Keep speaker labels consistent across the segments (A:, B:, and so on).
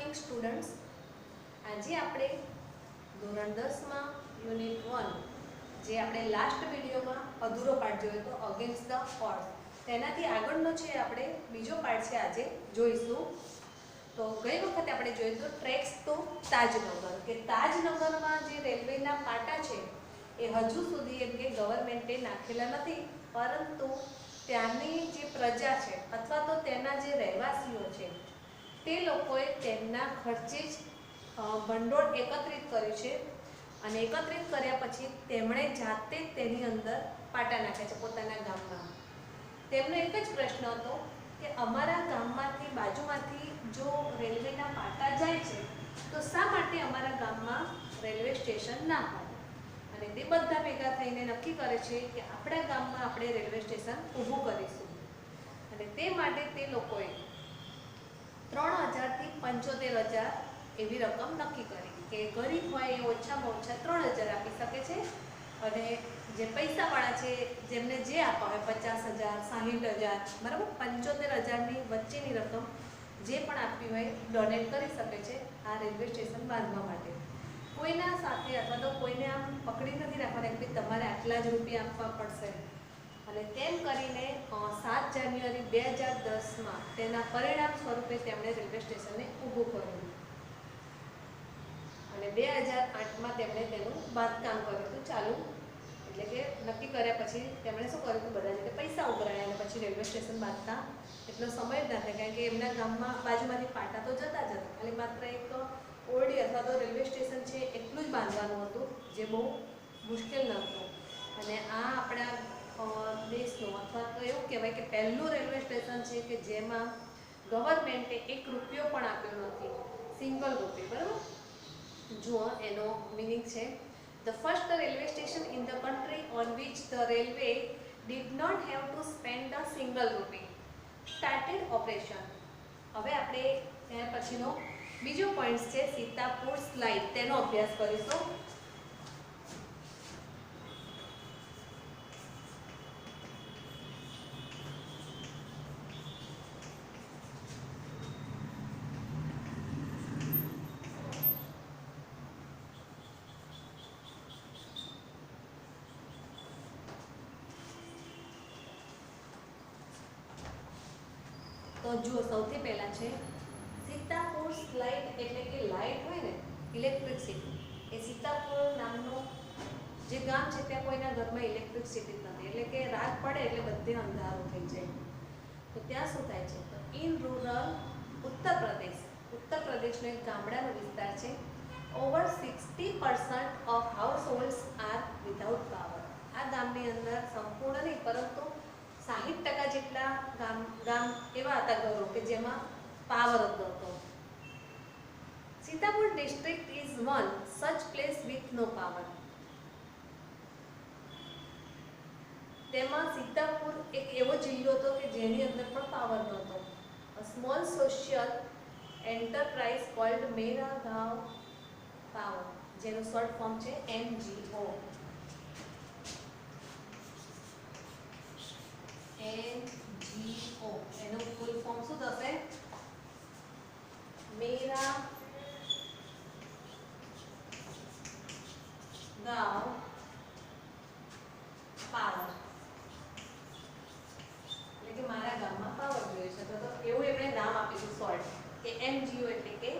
A: Morning students. આજે આપણે ધોરણ 10 માં યુનિટ 1 જે આપણે લાસ્ટ વિડીયોમાં અધૂરો પાઠ જોયો હતો અગેન્સ્ટ ધ ઓડ્સ, તેનાથી આગળનો છે આપણે બીજો પાઠ છે આજે જોઈશું. તો ગઈ વખતે આપણે જોયું તો ટ્રેક્સ ટુ તાજનગર, કે તાજનગરમાં જે રેલવેના પાટા છે એ હજુ સુધી એમ કે ગવર્મેન્ટે નાખેલા નથી, પરંતુ ત્યાંની જે પ્રજા છે અથવા તો તેના જે રહેવાસીઓ છે તે લોકોએ તેમના ખર્ચે જ ભંડોળ એકત્રિત કર્યું છે અને એકત્રિત કર્યા પછી તેમણે જાતે જ તેની અંદર પાટા નાખ્યા છે પોતાના ગામમાં. તેમનો એક જ પ્રશ્ન હતો કે અમારા ગામમાંથી બાજુમાંથી જો રેલવેના પાટા જાય છે તો શા માટે અમારા ગામમાં રેલવે સ્ટેશન ના હોય, અને તે બધા ભેગા થઈને નક્કી કરે છે કે આપણા ગામમાં આપણે રેલવે સ્ટેશન ઊભું કરીશું. અને તે માટે તે લોકોએ 3000 થી 75000 એવી રકમ નક્કી કરી કે ગરીબ હોય એ ઓછામાં ઓછા 3000 આપી શકે છે, અને જે પૈસાવાળા છે જેમને જે આપવા હોય 50000 60000 બરાબર 75000ની વચ્ચેની રકમ જે પણ આપવી હોય ડોનેટ કરી શકે છે આ રેલવે સ્ટેશન બાંધવા માટે. કોઈના સાથે અથવા તો કોઈને આમ પકડી નથી રાખવાના કે તમારે આટલા જ રૂપિયા આપવા પડશે. અને તેમ કરીને 7 જાન્યુઆરી 2010માં તેના પરિણામ સ્વરૂપે તેમણે રેલવે સ્ટેશનને ઊભું કર્યું અને 2008માં તેમણે તેનું બાંધકામ કર્યું હતું ચાલુ. એટલે કે નક્કી કર્યા પછી તેમણે શું કર્યું હતું, બધા રીતે પૈસા ઉઘરાયા અને પછી રેલવે સ્ટેશન બાંધતા એટલો સમય જ ના થાય, કારણ કે એમના ગામમાં બાજુમાંથી પાટા તો જતા જ હતા, ખાલી માત્ર એક ઓરડી અથવા તો રેલવે સ્ટેશન છે એટલું જ બાંધવાનું હતું, જે બહુ મુશ્કેલ ન હતું. અને આ આપણા દેશનું અથવા તો એવું કહેવાય કે પહેલું રેલવે સ્ટેશન છે કે જેમાં ગવર્મેન્ટે 1 રૂપિયો પણ આપ્યો નથી, સિંગલ રૂપિયો. બરાબર, જુઓ એનો મિનિંગ છે the first railway station in the country on which the railway did not have to spend a single rupee started operation. હવે આપણે ત્યાર પછીનો બીજો પોઈન્ટ છે સીતાપુર સ્લાઇડ, તેનો અભ્યાસ કરીશું. તો જુઓ, સૌથી પહેલા છે સીતાપુર સ્લાઇડ, એટલે કે લાઇટ હોય ને ઇલેક્ટ્રિસિટી. એ સીતાપુર નામનું જે ગામ છે ત્યાં કોઈના ઘરમાં ઇલેક્ટ્રિસિટી જ નથી, એટલે કે રાત પડે એટલે બધે અંધારું થઈ જાય. તો ત્યાં શું થાય છે, તો ઇન રૂરલ ઉત્તર પ્રદેશનો એક ગામડાનો વિસ્તાર છે. Over 60% of households are without power. આ ગામની અંદર સંપૂર્ણ નહીં પરંતુ 60% જેટલા ગામ એવા હતા ઘરો કે જેમાં પાવર જ નહોતો. Sitapur district is one such place with no power. તેમાં સીતાપુર એક એવો જિલ્લો હતો કે જેની અંદર પણ પાવર નહોતો. A small social enterprise called Mera Gaon power, જેનું શોર્ટ ફોર્મ છે NGO. NGO એનું ફૂલ ફોર્મ શું થશે, મેરા ગાંવ પાવર, એટલે કે મારા ગામમાં પાવર જોઈએ છે. તો એવું એમણે નામ આપેલું શોર્ટ કે NGO, એટલે કે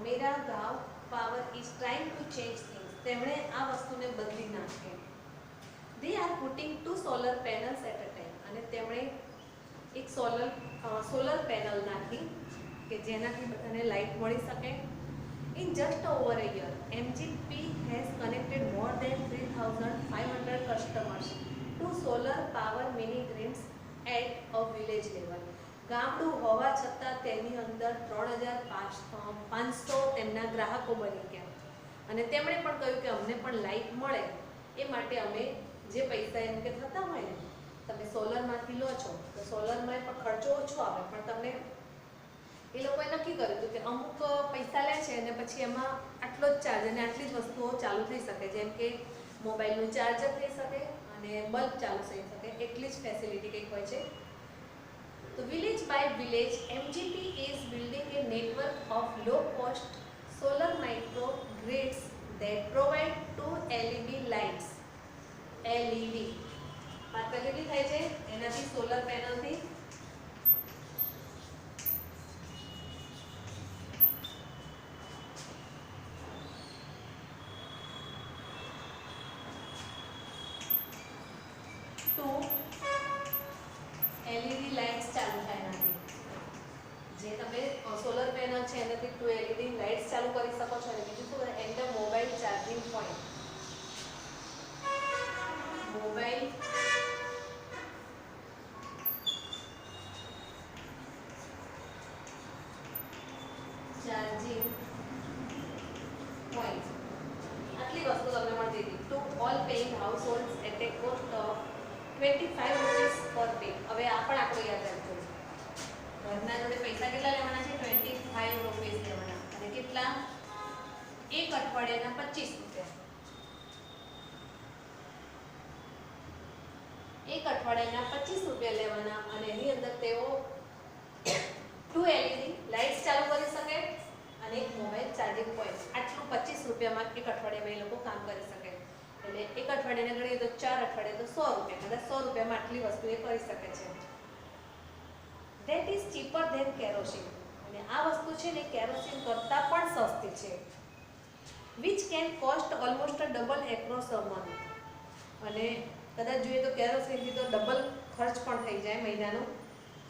A: Mera Gaon power is trying to change things. તેમણે આ વસ્તુને બદલી નાખે. They are putting 2 solar panels at a time. અને તેમણે એક સોલર પેનલ નાખી કે જેનાથી બધાને લાઇટ મળી શકે. In just over a year, MGP has connected more than 3,500 customers to solar power mini grids at a village level. ગામડું હોવા છતાં તેની અંદર 3500 તેમના ગ્રાહકો બની ગયા, અને તેમણે પણ કહ્યું કે અમને પણ લાઇટ મળે એ માટે અમે જે પૈસા એમ કે થતા હોય ને, તમે સોલરમાંથી લો છો તો સોલરમાં પણ ખર્ચો ઓછો આવે, પણ તમને એ લોકોએ નક્કી કર્યું હતું કે અમુક પૈસા લે છે અને પછી એમાં આટલો જ ચાર્જ અને આટલી જ વસ્તુઓ ચાલુ થઈ શકે, જેમ કે મોબાઈલનું ચાર્જર થઈ શકે અને બલ્બ ચાલુ થઈ શકે, એટલી જ ફેસિલિટી કંઈક હોય છે. તો તો village by village, MGP is building a network of low-cost solar microgrids that provide 2 LED lights. LED માત્ર કેટલી થાય છે એનાથી સોલર પેનલથી 2 LED લાઇટ્સ ચાલુ થાય એનાથી. જે તમે સોલર પેનલ છે એનાથી 2 LED લાઇટ્સ ચાલુ કરી શકો છો. અને બીજું શું and mobile charging point. Mobile charging point આટલી વસ્તુ તમને મળતી હતી. To all paying households at a cost of 25 rupees પર પે. હવે આ પણ આપણે યાદ રાખજો. ઘરના જોડે પૈસા કેટલા લેવાના છે? 25 રૂપીસ લેવાના. અને કેટલા? એક અઠવાડિયાના 25 રૂપિયા. એક અઠવાડિયાના 25 રૂપિયા લેવાના. અને એની અંદર તેઓ 2 LED લાઇટ્સ ચાલુ કરી શકે અને એક મોબાઈલ ચાર્જિંગ પોઈન્ટ. આટલું 25 રૂપિયામાં એક અઠવાડિયામાં એ લોકો કામ કરી શકે. એટલે એક અઠવાડિયાને ગણીએ તો 4 અઠવાડિયે તો 100 રૂપિયા. કદાચ 100 રૂપિયામાં આટલી વસ્તુ એ કરી શકે છે. That is cheaper than kerosene. અને આ વસ્તુ છે ને કેરોસીન કરતાં પણ સસ્તી છે. Which can cost almost double across a month. અને કદાચ જોઈએ તો કેરોસીનથી તો ડબલ ખર્ચ પણ થઈ જાય મહિનાનો.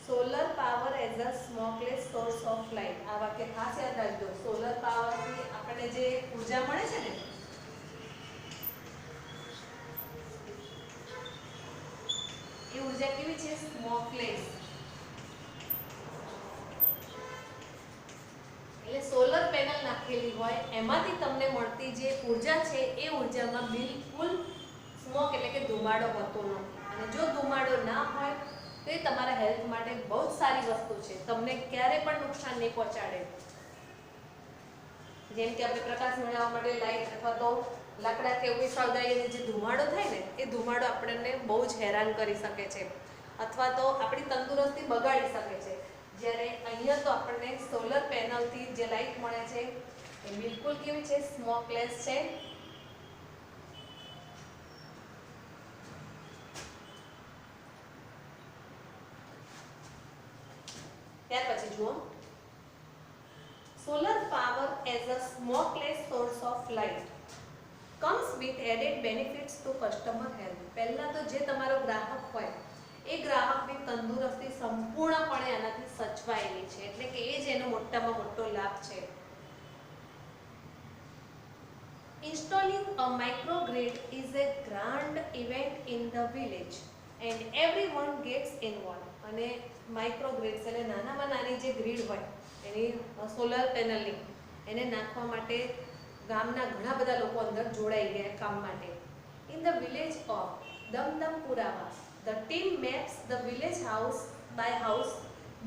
A: Solar power as a smokeless source of light. આ વાક્ય ખાસ યાદ રાખજો. સોલર પાવરથી આપણને જે ઉર્જા મળે છે ને એ ઉર્જા કેવી છે? સ્મોકલેસ. એટલે સોલર પેનલ નાખેલી હોય એમાંથી તમને મળતી જે ઉર્જા છે એ ઉર્જામાં બિલકુલ સ્મોક એટલે કે ધુમાડો હોતો નથી. અને જો ધુમાડો ના હોય તો એ તમારા હેલ્થ માટે બહુ જ સારી વસ્તુ છે. તમને ક્યારે પણ નુકસાન નહીં પહોંચાડે. જેમ કે આપણે પ્રકાશ મેળવવા માટે લાઇટ અથવા તો લાકડા કે એવું સળગાવીને જે ધુમાડો થાય ને એ ધુમાડો આપણને બહુ જ હેરાન કરી શકે છે અથવા તો આપણી તંદુરસ્તી બગાડી શકે છે. જ્યારે અહીંયા તો આપણને સોલર પેનલથી જે લાઇટ મળે છે એ બિલકુલ કેવી છે? સ્મોકલેસ છે. ત્યાર પછી જુઓ, solar power as a smokeless source of light comes with added benefits to customer health. પહેલા તો જે તમારો ગ્રાહક હોય એ ગ્રાહકની તંદુરસ્તી સંપૂર્ણપણે આનાથી સચવાયેલી છે. એટલે કે એ જ એનો મોટામાં મોટો લાભ છે. Installing a microgrid is a grand event in the village and everyone gets involved. અને માઇક્રોગ્રીડ્સ એટલે નાનામાં નાની જે ગ્રીડ હોય એની સોલર પેનલની એને નાખવા માટે ગામના ઘણા બધા લોકો અંદર જોડાઈ ગયા કામ માટે. In the village of Damdampurwa the team maps the village house by house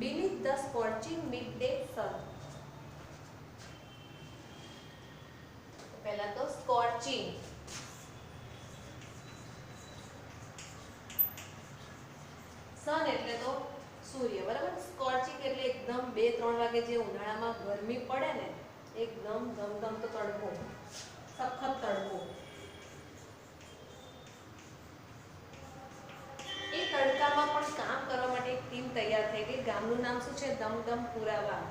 A: beneath the scorching midday sun. પહેલા તો સ્કોર્ચિંગ સન એટલે તો સૂર્ય, બરાબર. સ્કોર્ચિંગ એટલે એકદમ 2-3 વાગે જે ઉનાળામાં ગરમી પડે ને એકદમ ધમધમતો તડકો, સખત તડકો. એ તડકામાં પણ કામ કરવા માટે એક ટીમ તૈયાર થઈ ગઈ. ગામનું નામ શું છે? દમદમપુરાવા.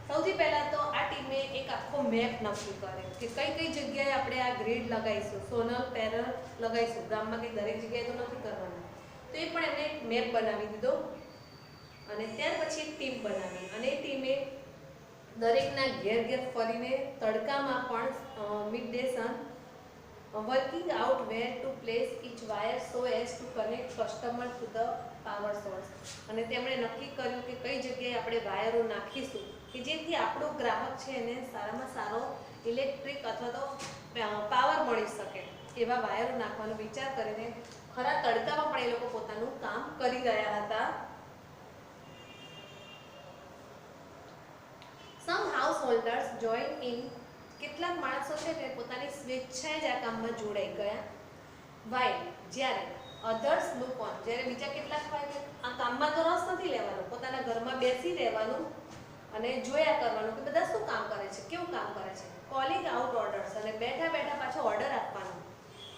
A: સૌથી પહેલા તો આ ટીમે એક આખો મેપ નક્કી કર્યો કે કઈ કઈ જગ્યાએ આપણે આ ગ્રીડ લગાવીશું, સોલર પેનલ લગાવીશું. ગામમાં કઈ દરેક જગ્યાએ તો નથી કરવાનું. તો એ પણ એમને મેપ બનાવી દીધો. અને ત્યાર પછી એક ટીમ બનાવી અને એ ટીમે દરેકના ઘેર ઘેર ફરીને તડકામાં પણ mid day sun working out where to place each wire so as to connect customer to the power source. અને તેમણે નક્કી કર્યું કે કઈ જગ્યાએ આપણે વાયરો નાખીશું કે જેથી આપણો ગ્રાહક છે એને સારામાં સારો ઇલેક્ટ્રિક અથવા તો પાવર મળી શકે. એવા વાયરો નાખવાનો વિચાર કરીને ખરા તડકામાં પણ એ લોકો પોતાનું કામ કરી રહ્યા હતા. સમ હાઉસહોલ્ડર્સ જોઈન ઇન. કેટલાક માણસો છે તે પોતાની સ્વેચ્છાએ જ આ કામમાં જોડાઈ ગયા. વાઇલ જ્યારે others look on. જ્યારે બીજા કેટલાક હોય કે આ કામમાં તો રસ નથી લેવાનો, પોતાના ઘરમાં બેસી રહેવાનું અને જોયા કરવાનું કે બધા શું કામ કરે છે, કેવું કામ કરે છે. કોલિંગ આઉટ ઓર્ડર્સ, અને બેઠા બેઠા પાછો ઓર્ડર આપવાનો.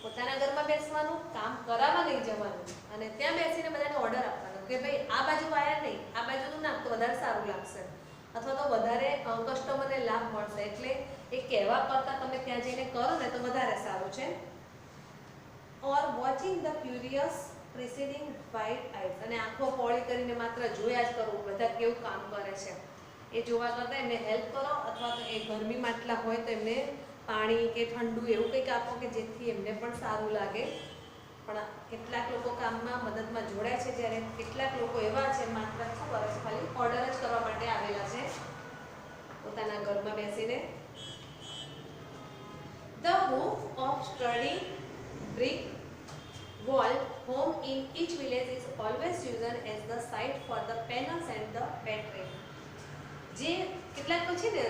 A: પોતાના ઘરમાં બેસવાનું, કામ કરાવવા નહીં જવાનું અને ત્યાં બેસીને બધાને ઓર્ડર આપવાનો કે ભાઈ આ બાજુ વાયર નહીં, આ બાજુનું નાખ તો વધારે સારું લાગશે અથવા તો વધારે કસ્ટમરને લાભ મળશે. એટલે એ કહેવા કરતાં તમે ત્યાં જઈને કરો ને તો વધારે સારું છે. Or watching the curious preceding white eyes, અને આંખો પોળી કરીને માત્ર જોયા જ કરવું બધા કેવું કામ કરે છે એ જોવા કરતાં એમને હેલ્પ કરો, અથવા તો એ ગરમી માટલા હોય તો એમને પાણી કે ઠંડુ એવું કંઈક આપો કે જેથી એમને પણ સારું લાગે. પણ કેટલાક લોકો કામમાં મદદમાં જોડાય છે, જ્યારે કેટલાક લોકો એવા છે માત્ર શું કરે છે, ખાલી ઓર્ડર જ કરવા માટે આવેલા છે પોતાના ઘરમાં બેસીને. The roof of sturdy brick wall home in each village is always chosen as the site for the panels and the battery. જે કેટલાક તો છે ને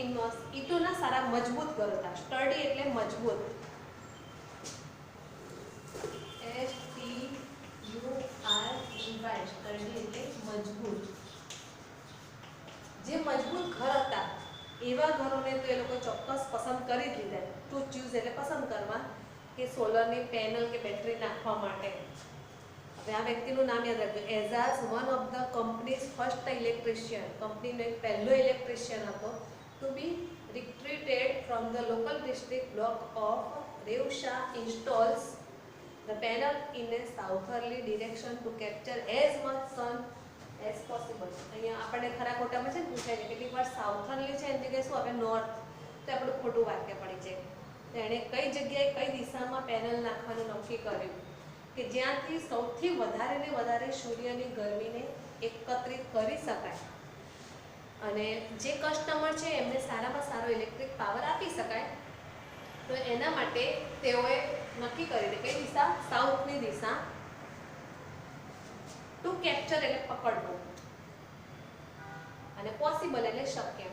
A: ઈંટોના સારા મજબૂત ઘર હતા. સ્ટડી એટલે મજબૂત, STURDY, સ્ટડી એટલે મજબૂત. જે મજબૂત ઘર હતા એવા ઘરોને તો એ લોકો ચોક્કસ પસંદ કરી જ લીધા. ટુ ચૂઝ એટલે પસંદ કરવા કે સોલરની પેનલ કે બેટરી નાખવા માટે. હવે આ વ્યક્તિનું નામ યાદ રાખજો. Ejaz one of the company's first electrician, કંપનીનો એક પહેલો ઇલેક્ટ્રિશિયન હતો to be recruited from the local district block of Reosa installs the panel in a southerly direction to capture as much sun as possible. અહીંયા આપણને ખરા ખોટામાં છે ને પૂછાય છે કેટલીક વાર સાઉથર્લી છે એની જગ્યાએ શું આપણે નોર્થ, તો આપણું ખોટું વાક્ય પડી જાય. તો એણે કઈ જગ્યાએ કઈ દિશામાં પેનલ નાખવાનું નક્કી કર્યું કે જ્યાંથી સૌથી વધારે ને વધારે સૂર્યની ગરમીને એકત્રિત કરી શકાય અને જે કસ્ટમર છે એમને સારામાં સારો ઇલેક્ટ્રિક પાવર આપી શકાય. તો એના માટે તેઓએ નક્કી કરી કઈ દિશા, સાઉથની દિશા. ટુ કેપ્ચર એટલે પકડવું અને પોસિબલ એટલે શક્ય.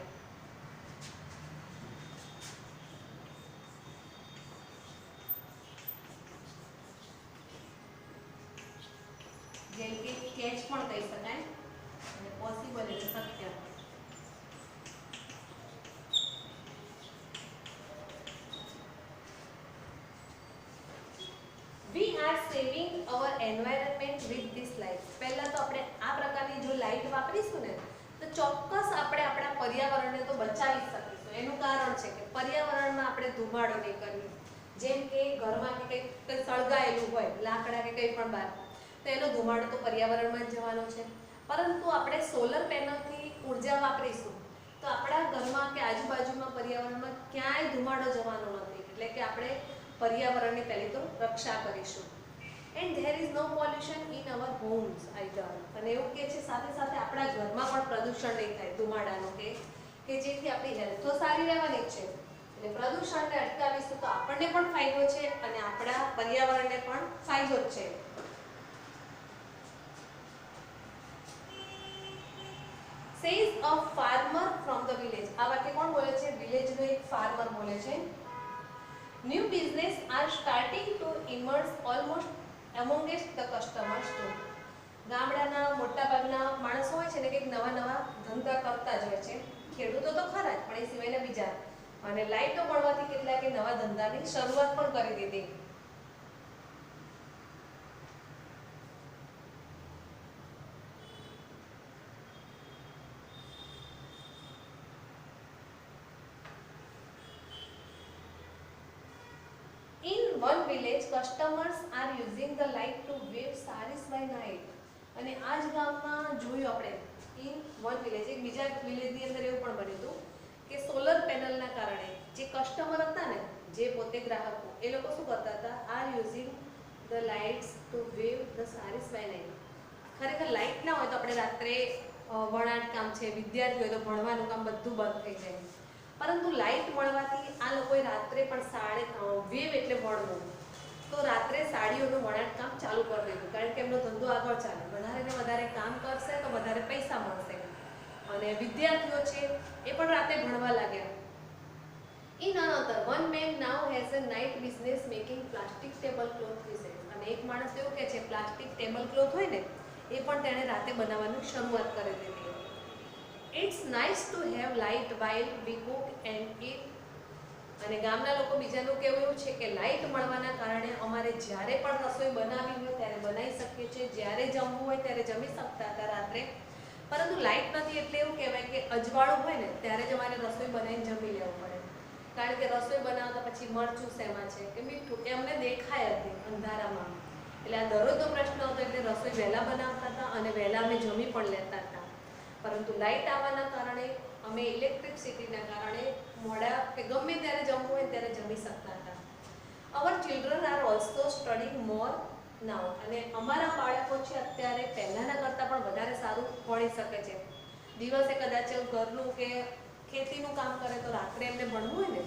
A: જેમ કે કેચ પણ કહી શકાય અને પોસિબલ એટલે શક્ય. We are saving our environment with this light. પહેલા તો આપણે આ પ્રકારની જો લાઇટ વાપરીશું ને તો ચોક્કસ આપણે આપણા પર્યાવરણને તો બચાવી શકીશું. એનું કારણ છે કે પર્યાવરણમાં આપણે ધુમાડો નહીં કરીએ. જેમ કે ઘરમાં કે કંઈક સળગાયેલું હોય લાકડા કે કંઈ પણ બહાર, તો એનો ધુમાડો તો પર્યાવરણમાં જ જવાનો છે. પરંતુ આપણે સોલર પેનલથી ઉર્જા વાપરીશું તો આપણા ઘરમાં કે આજુબાજુમાં પર્યાવરણમાં ક્યાંય ધુમાડો જવાનો નથી. એટલે કે આપણે પર્યાવરણની પહેલી તો રક્ષા કરીશું. And there is no pollution in our homes either. અને એવું કહે છે સાથે સાથે આપણા ઘરમાં પણ પ્રદૂષણ નહીં થાય ધુમાડાનું, કે જેથી આપણી હેલ્થ તો સારી રહેવાની જ છે. એટલે પ્રદૂષણને અટકાવીશું તો આપણને પણ ફાયદો છે અને આપણા પર્યાવરણને પણ ફાયદો જ છે. Says a farmer from the village. આ વાક્ય કોણ બોલે છે? વિલેજનો એક ફાર્મર બોલે છે. New business are starting to emerge almost amongst the customers too. ગામડાના મોટાભાગના માણસો હોય છે ને કંઈક નવા નવા ધંધા કરતા જ હોય છે. ખેડૂતો તો ખરા જ, પણ એ સિવાયના બીજા. અને લાઇટો મળવાથી કેટલાકે નવા ધંધાની શરૂઆત પણ કરી દીધી. In one village, customers are using the light to wave saris by night. અને આ જ ગામમાં જોયું આપણે in one village, એક બીજા વિલેજની અંદર એવું પણ બન્યું હતું કે સોલર પેનલના કારણે જે કસ્ટમર હતા ને, જે પોતે ગ્રાહકો, એ લોકો શું કરતા હતા? Are using the lights to wave the saris by night. ખરેખર લાઇટ ના હોય તો આપણે રાત્રે વણાટ કામ છે, વિદ્યાર્થી હોય તો ભણવાનું કામ બધું બંધ થઈ જાય. પરંતુ લાઇટ મળવાથી આ લોકોએ રાત્રે પણ વેવ એટલે વણવું, તો રાત્રે સાડીઓનું વણાટ કામ ચાલુ કરી દીધું. કારણ કે એમનો ધંધો આગળ ચાલે, વધારે ને વધારે કામ કરશે તો વધારે પૈસા મળશે. અને વિદ્યાર્થીઓ છે એ પણ રાતે ભણવા લાગ્યા. In another, one man now has a night business making plastic tablecloth pieces. અને એક માણસ એવું કહે છે પ્લાસ્ટિક ટેબલક્લોથ હોય ને એ પણ તેણે રાતે બનાવવાની શરૂઆત કરી દીધી. It's nice to have light while we cook and eat. અને ગામના લોકો બીજાનું કહેવું એવું છે કે લાઇટ મળવાના કારણે અમારે જ્યારે પણ રસોઈ બનાવવી હોય ત્યારે બનાવી શકીએ છીએ, જ્યારે જમવું હોય ત્યારે જમી શકતા હતા રાત્રે. પરંતુ લાઇટ નથી એટલે એવું કહેવાય કે અજવાળું હોય ને ત્યારે જ અમારે રસોઈ બનાવીને જમી લેવું પડે. કારણ કે રસોઈ બનાવતા પછી મરચું શેમાં છે કે મીઠું એ અમને દેખાય જ નહીં અંધારામાં. એટલે આ દરરોજનો પ્રશ્ન હતો એટલે રસોઈ વહેલા બનાવતા હતા અને વહેલા અમે જમી પણ લેતા હતા. પરંતુ લાઇટ આવવાના કારણે અમે ઇલેક્ટ્રિસિટીના કારણે મોડા કે ગમે ત્યારે જમવું હોય ત્યારે જમી શકતા હતા. અવર ચિલ્ડ્રન આર ઓલ્સો સ્ટડીંગ મોર નાઉ. અને અમારા બાળકો છે અત્યારે પહેલાંના કરતાં પણ વધારે સારું ભણી શકે છે. દિવસે કદાચ ઘરનું કે ખેતીનું કામ કરે તો રાત્રે એમને ભણવું હોય ને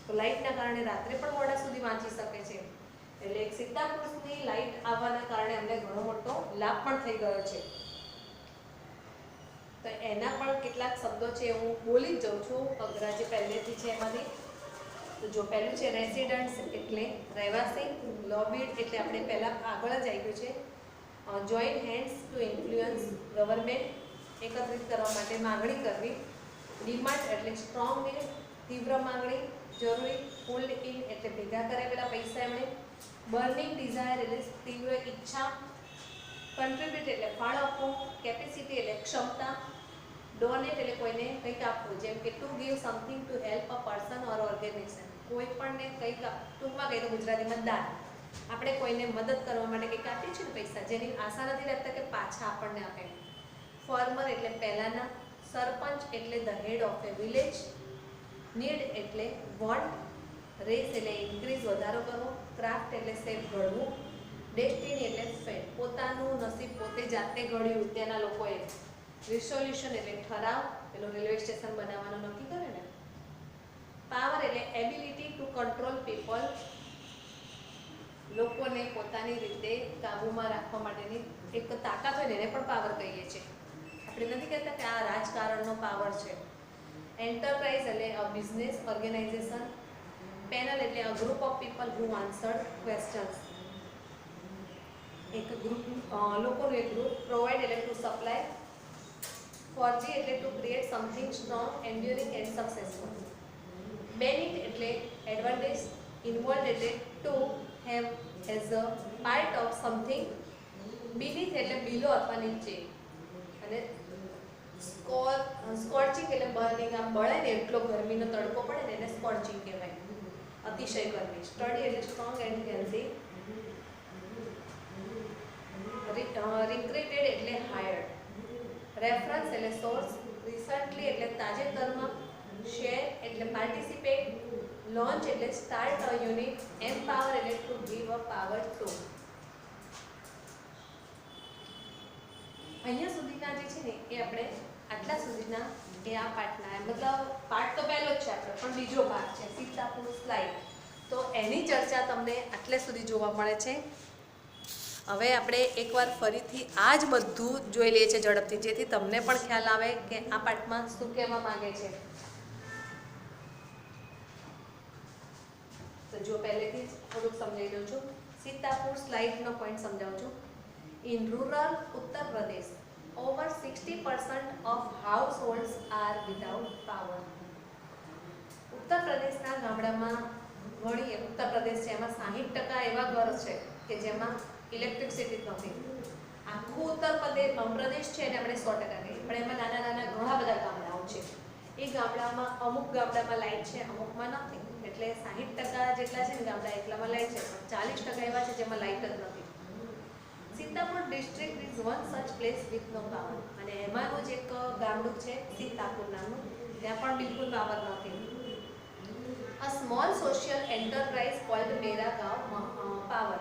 A: તો લાઇટના કારણે રાત્રે પણ મોડા સુધી વાંચી શકે છે. એટલે એક સીતા પુરુષની લાઇટ આવવાના કારણે અમને ઘણો મોટો લાભ પણ થઈ ગયો છે. તો એના પણ કેટલાક શબ્દો છે હું બોલી જ જાઉં છું અઘરા જે પહેલેથી છે એમાંથી. તો જો પહેલું છે રેસિડન્ટ્સ એટલે રહેવાસી, લોબીડ એટલે આપણે પહેલાં આગળ જ આવી ગયું છે. Join hands to influence government એકત્રિત કરવા માટે માગણી કરવી. ડિમાન્ડ એટલે સ્ટ્રોંગ નીડ તીવ્ર માગણી, જરૂરી. હોલ્ડ ઇન એટલે ભેગા કરેલા પૈસા એમણે. બર્નિંગ ડિઝાયર એટલે તીવ્ર ઈચ્છા. કન્ટ્રીબ્યુટ એટલે ફાળો આપવો. કેપેસિટી એટલે ક્ષમતા. ડોનેટ એટલે કોઈને કંઈક આપવું, જેમ કે to give something to help a person or organization. કોઈ પણને કંઈક ટૂંકમાં કહીએ તો ગુજરાતીમાં દાન. આપણે કોઈને મદદ કરવા માટે કંઈક આપીએ છીએ ને પૈસા જેની આશા નથી રાખતા કે પાછા આપણને આપે. ફાર્મર એટલે પહેલાના. સરપંચ એટલે the head of a village. Need એટલે વોન્ટ. રેસ એટલે ઇન્ક્રીઝ વધારો કરવો. ક્રાફ્ટ એટલે સેફ ઘડવું. ડેસ્ટિની એટલે ફેટ પોતાનું નસીબ પોતે જાતે ઘડ્યું તેના લોકોએ. રિસોલ્યુશન એટલે ઠરાવ, પેલો રેલવે સ્ટેશન બનાવવાનું નક્કી કરે ને. પાવર એટલે એબિલિટી ટુ કંટ્રોલ પીપલ, લોકોને પોતાની રીતે કાબૂમાં રાખવા માટેની એક તાકાત હોય ને એને પણ પાવર કહીએ છીએ. આપણે નથી કહેતા કે આ રાજકારણનો પાવર છે. એન્ટરપ્રાઇઝ એટલે અ બિઝનેસ ઓર્ગેનાઇઝેશન. પેનલ એટલે a group of people who answered questions, એક ગ્રુપ લોકોનું એક ગ્રુપ. પ્રોવાઈડ એટલે ટુ સપ્લાય. ફોરજી એટલે to create something strong, enduring and successful. Benefit એટલે એડવાન્ટેજ. ઇન્વોલ્વ એટલે to have as a part of something. Beneath એટલે below અથવા નીચે. અને સ્કોર્ચિંગ એટલે બર્નિંગ, આમ બળે ને એટલો ગરમીનો તડકો પડે ને એને સ્કોર્ચિંગ કહેવાય, અતિશય ગરમી. સ્ટડી એટલે સ્ટ્રોંગ એન્ડ હેલ્ધી. રિક્રુટેડ એટલે હાયર્ડ. રેફરન્સ એટલે સોર્સ. રિસન્ટલી એટલે તાજેતરમાં. શેર એટલે પાર્ટિસિપેટ. લોન્ચ એટલે સ્ટાર્ટ અ યુનિટ. એમ્પાવર એટલે to give a power to. અહીંયા સુધીના જે છે ને એ આપણે આટલા સુધીના એ આ પાઠના મતલબ પાઠ તો પહેલો જ છે આપણે પણ બીજો ભાગ છે સીતા પુરુષ લાઇટ. તો એની ચર્ચા તમને આટલે સુધી જોવા મળે છે. હવે આપણે એકવાર ફરીથી આ જ બધું જોઈ લઈએ છીએ ઝડપથી, જેથી તમને પણ ખ્યાલ આવે કે આ પાઠમાં શું કહેવા માંગે છે. તો જો પહેલેથી જ થોડુંક સમજાવી દઉં છું. સીતાપુર સ્લાઇડનો પોઈન્ટ સમજાવું છું. In rural Uttar Pradesh over 60% of households are without power. ઉત્તર પ્રદેશના ગામડામાં ઘણી ઉત્તર પ્રદેશ છે એમાં 60% એવા ઘર છે કે જેમાં ઇલેક્ટ્રિસિટી નથી. આખું ઉત્તર પ્રદેશ છે એને આપણે 100% કહીએ પણ એમાં નાના નાના ઘણા બધા ગામડાઓ છે. એ ગામડામાં અમુક ગામડામાં લાઇટ છે અમુકમાં નથી. એટલે 60% જેટલા છે ને ગામડા એટલામાં લાઇટ છે પણ 40% એવા છે જેમાં લાઇટ જ નથી. Sitapur district is one such place with no power. અને એમાંનું જ એક ગામડું છે સીતાપુર નામનું, ત્યાં પણ બિલકુલ પાવર નથી. A small social enterprise called Mera Gaon power.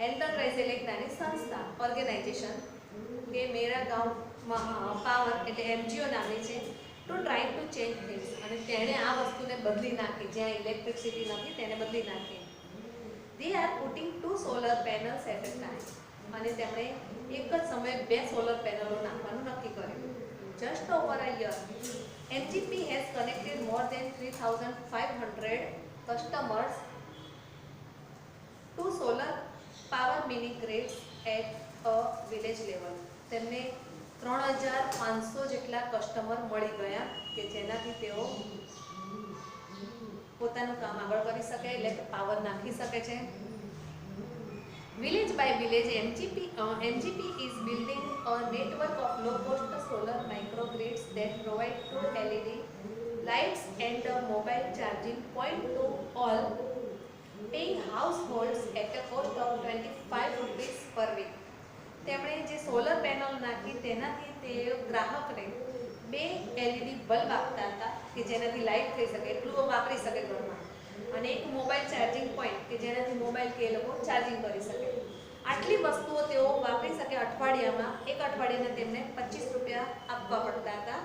A: Enterprise એટલે એક નાની સંસ્થા ઓર્ગેનાઇઝેશન કે મેરા ગાંવ પાવર એટલે એનજીઓ નામની છે. To try to change things. અને તેણે આ વસ્તુને બદલી નાખી, જ્યાં ઇલેક્ટ્રિસિટી નથી તેને બદલી નાખી. They are putting 2 solar panels at a time. અને તેમણે એક જ સમયે 2 સોલર પેનલો નાખવાનું નક્કી કર્યું. just over a year, MGP has connected more than 3,500 customers to solar power mini grids at a village level. તેમને 3,500 જેટલા કસ્ટમર મળી ગયા કે જેનાથી તેઓ પોતાનું કામ આગળ કરી શકે, એટલે કે પાવર નાખી શકે છે. Village by village, MGP is building a network of low-cost solar microgrids that provide 2 LED lights and a mobile charging point to all paying households at a cost of 25 rupees per week. તેમણે જે solar panel નાખી તેનાથી તે ગ્રાહકને 2 LED bulb આપતા હતા કે જેનાથી લાઇટ થઈ શકે એટલું વાપરી શકે ઘરમાં, અને એક મોબાઈલ ચાર્જિંગ પોઈન્ટ કે જેનાથી મોબાઈલ કે એ લોકો ચાર્જિંગ કરી શકે. આટલી વસ્તુઓ તેઓ વાપરી શકે અઠવાડિયામાં. એક અઠવાડિયાના તેમને 25 રૂપિયા આપવા પડતા હતા.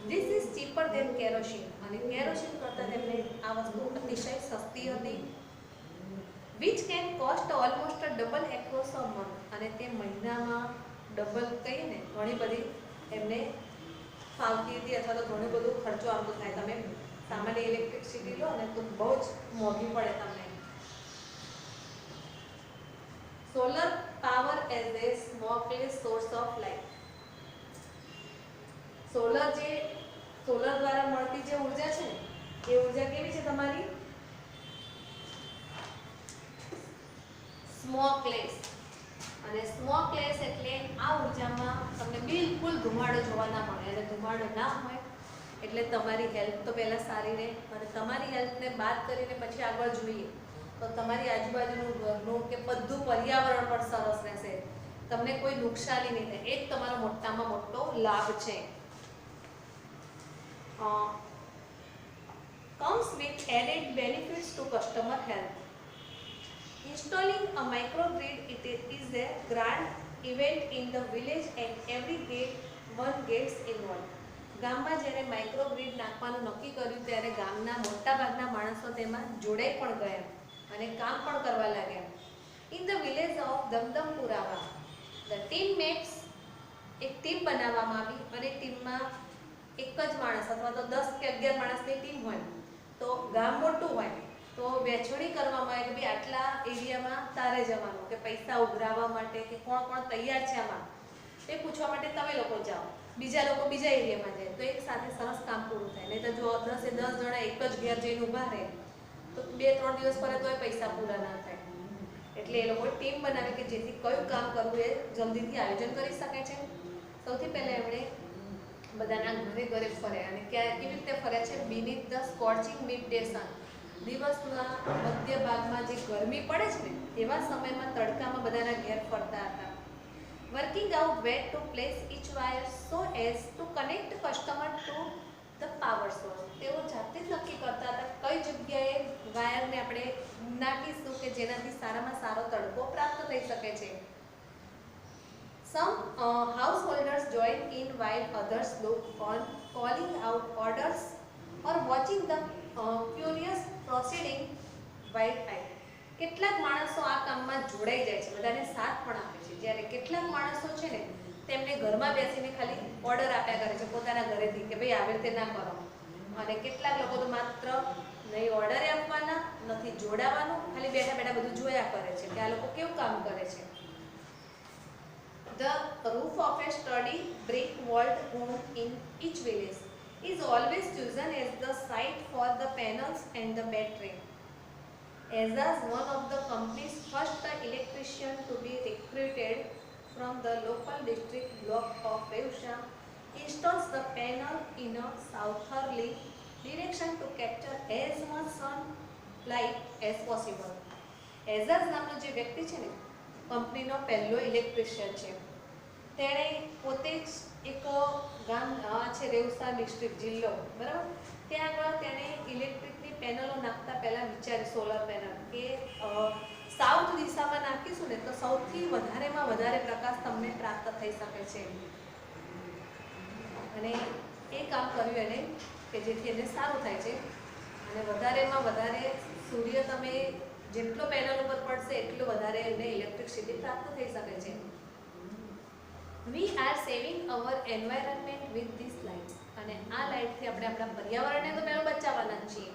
A: This is cheaper than kerosene, અને કેરોસીન કરતાં તેમને આ વસ્તુ અતિશય સસ્તી હતી. Which can cost almost double across a month, અને તે મહિનામાં ડબલ કહીએ ને ઘણી બધી એમને ફાવતી હતી, અથવા તો ઘણું બધું ખર્ચો આવતો થાય. તમે સામાન્ય ઇલેક્ટ્રિસિટી લો ને તો બહુ જ મોંઘી પડે તમને. Solar power as a smokeless source of light. Solar દ્વારા મળતી જે ઉર્જા છે ને એ ઉર્જા કેવી છે તમારી? સ્મોકલેસ. અને સ્મોકલેસ એટલે આ ઉર્જામાં તમને બિલકુલ ધુમાડો જોવા ના મળે, અને ધુમાડો ના હોય એટલે તમારી હેલ્થ તો પહેલાં સારી રહે. અને તમારી હેલ્થને બાદ કરીને પછી આગળ જોઈએ તો તમારી આજુબાજુનું ઘરનું કે બધું પર્યાવરણ પણ સરસ રહેશે, તમને કોઈ નુકસાની નહીં થાય. એ જ તમારો મોટામાં મોટો લાભ છે. comes with added benefits to customer health. Installing a microgrid is a grand event in the village and every one gets involved. ગામમાં જ્યારે માઇક્રોગ્રીડ નાખવાનું નક્કી કર્યું ત્યારે ગામના મોટા ભાગના માણસો તેમાં જોડાઈ પણ ગયા અને કામ પણ કરવા લાગ્યા. In the village of Damdampurwa the team mates, એક ટીમ બનાવવામાં આવી, અને ટીમમાં એક જ માણસ અથવા તો 10 કે 11 માણસની ટીમ હોય તો ગામ મોટું હોય તો વહેંચણી કરવામાં આવે કે ભાઈ આટલા એરિયામાં તારે જવાનું, કે પૈસા ઉઘરાવવા માટે કે કોણ કોણ તૈયાર છે આમાં એ પૂછવા માટે તમે લોકો જાઓ, બીજા લોકો બીજા એરિયામાં જાય, તો એક સાથે સરસ કામ પૂરું થાય. નહીં તો જો 10 જણા એક જ ઘેર જઈને ઊભા રહે તો 2-3 દિવસ ପରେ તોય પૈસા પૂરા ના થાય. એટલે એ લોકોએ ટીમ બનાવી કે જેથી કયું કામ કરવું એ જલ્દીથી આયોજન કરી શકે છે. સૌથી પહેલાં એમણે બધાના ઘરે ઘરે ફર્યા, અને કેવી રીતે ફર્યા છે? બીનીથ ધ સ્કોર્ચિંગ મિડ ડે સન, દિવસના મધ્ય ભાગમાં જે ગરમી પડે છે ને એવા સમયમાં તડકામાં બધાના ઘેર ફરતા હતા. Working out where to place each wire so as to connect customer to the power source. તેઓ જાતે જ નક્કી કરતા હતા કઈ જગ્યાએ વાયરને આપણે નાખીશું કે જેનાથી સારામાં સારો તડકો પ્રાપ્ત થઈ શકે છે. Some householders join in while others look on, calling out orders or watching the curious proceeding wide-eyed. કેટલાક માણસો આ કામમાં જોડાઈ જાય છે, બધાને સાથ પણ આપે છે, જ્યારે કેટલાક માણસો છે ને તેમને ઘરમાં બેસીને ખાલી ઓર્ડર આપ્યા કરે છે પોતાના ઘરેથી કે ભાઈ આવી રીતે ના કરો. અને કેટલાક લોકો તો માત્ર નહીં ઓર્ડર આપવાના, નથી જોડાવાનું, ખાલી બેઠા બેઠા બધું જોયા કરે છે કે આ લોકો કેવું કામ કરે છે. The roof of a sturdy brick-walled home in each village is always chosen as the site for the panels and the battery. As one of the company's first electrician to be recruited from the local district block of Revsha, installs the panel in a southerly direction to capture as much sunlight as possible. Ejaz નામનો જે વ્યક્તિ છે ને કંપનીનો પહેલો electrician છે, તેણે પોતે જ એક ગામ છે રેવસા ડિસ્ટ્રિક્ટ જિલ્લો, બરાબર, ત્યાં આગળ તેણે ઇલેક્ટ્રિકની પેનલો નાખતા પહેલાં વિચાર્યું સોલર પેનલ કે સાઉથ દિશામાં નાખીશું ને તો સૌથી વધારેમાં વધારે પ્રકાશ તમને પ્રાપ્ત થઈ શકે છે. અને એ કામ કર્યું એને કે જેથી એને સારું થાય છે, અને વધારેમાં વધારે સૂર્ય તમે જેટલો પેનલ ઉપર પડશે એટલું વધારે એને ઇલેક્ટ્રિસિટી પ્રાપ્ત થઈ શકે છે. We are saving our environment with this lights, અને આ લાઇટથી આપણે આપણા પર્યાવરણને તો પહેલાં બચાવવાના જ છીએ.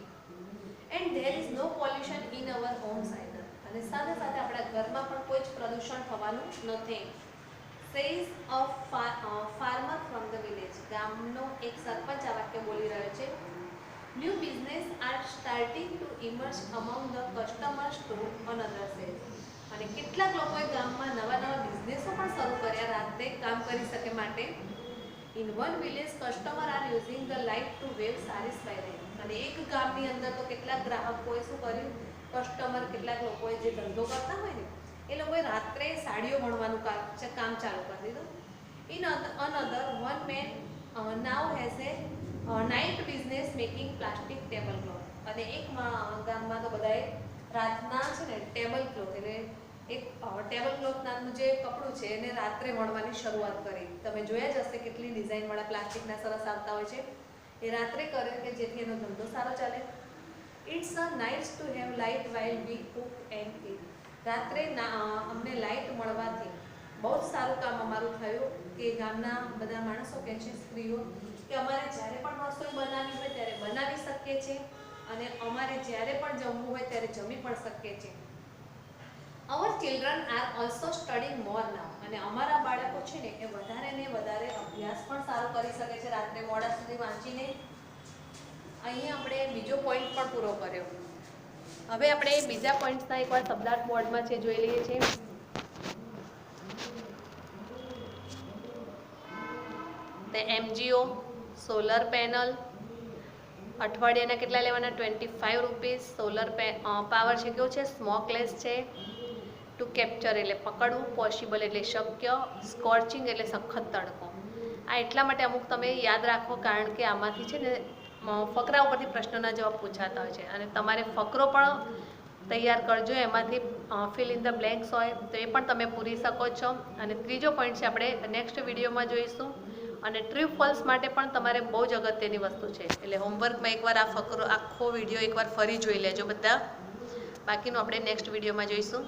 A: And there is no pollution in our homes either, અને સાથે સાથે આપણા ઘરમાં પણ કોઈ જ પ્રદૂષણ થવાનું નથી. Says a farmer from the village, ગામનો એક સરપંચ આ વાક્ય બોલી રહ્યો છે. New business are starting to emerge among the customers too another says, અને કેટલાક લોકોએ ગામમાં નવા નવા બિઝનેસો પણ શરૂ કર્યા રાતે કામ કરી શકે માટે. In one village customer are using the light to wave saris by them, અને એક ગામની અંદર તો કેટલાક ગ્રાહકોએ શું કર્યું, કસ્ટમર કેટલાક લોકોએ જે ધંધો કરતા હોય ને એ લોકોએ રાત્રે સાડીઓ વણવાનું કામ ચાલુ કરી દીધું. In another one man now has a night business making plastic table cloth, અને એક ગામમાં તો બધાએ રાતના છે ને ટેબલ ક્લોથ એટલે એક ટેબલ ક્લોથ નામનું જે કપડું છે એને રાત્રે વણવાની શરૂઆત કરી. તમે જોયા જ હશે કેટલી ડિઝાઇનવાળા પ્લાસ્ટિકના સરસ આવતા હોય છે, એ રાત્રે કરે કે જેથી એનો ધંધો સારો ચાલે. It's a nice to have light while we cook and eat, રાત્રે અમને લાઇટ મળવાથી બહુ જ સારું કામ અમારું થયું કે ગામના બધા માણસો કહે છે, સ્ત્રીઓ, કે અમારે જ્યારે પણ રસોઈ બનાવવી હોય ત્યારે બનાવી શકીએ છીએ, અને અમારે જ્યારે પણ જમવું હોય ત્યારે જમી પણ શકીએ છીએ. અવર ચિલ્ડ્રન આર ઓલ્સો સ્ટડિંગ મોર નાવ, અને અમારા બાળકો છે ને એ વધારે ને વધારે અભ્યાસ પણ સારો કરી શકે છે રાત્રે મોડા સુધી વાંચીને. અહીંયા આપણે બીજો પોઈન્ટ પણ પૂરો કર્યો. હવે આપણે બીજા પોઈન્ટ્સના એકવાર શબ્દાર્થ બોર્ડમાં છે જોઈ લઈએ છીએ. તે MGO, સોલર પેનલ, અઠવાડિયાના કેટલા લેવાના, 25 રૂપીસ. સોલર પાવર છે કેવું છે, સ્મોકલેસ છે. ટુ કેપ્ચર એટલે પકડવું, પોસિબલ એટલે શક્ય, સ્કોર્ચિંગ એટલે સખત તડકો. આ એટલા માટે અમુક તમે યાદ રાખો કારણ કે આમાંથી છે ને ફકરા ઉપરથી પ્રશ્નોના જવાબ પૂછાતા હોય છે, અને તમારે ફકરો પણ તૈયાર કરજો, એમાંથી ફિલ ઇન ધ બ્લેન્ક્સ હોય તો એ પણ તમે પૂરી શકો છો. અને ત્રીજો પોઈન્ટ છે આપણે નેક્સ્ટ વિડીયોમાં જોઈશું. અને ટ્રુ ફોલ્સ માટે પણ તમારે બહુ જ અગત્યની વસ્તુ છે, એટલે હોમવર્કમાં એકવાર આ ફકરો આખો વિડીયો એકવાર ફરી જોઈ લેજો બધા. બાકીનું આપણે નેક્સ્ટ વિડીયોમાં જોઈશું.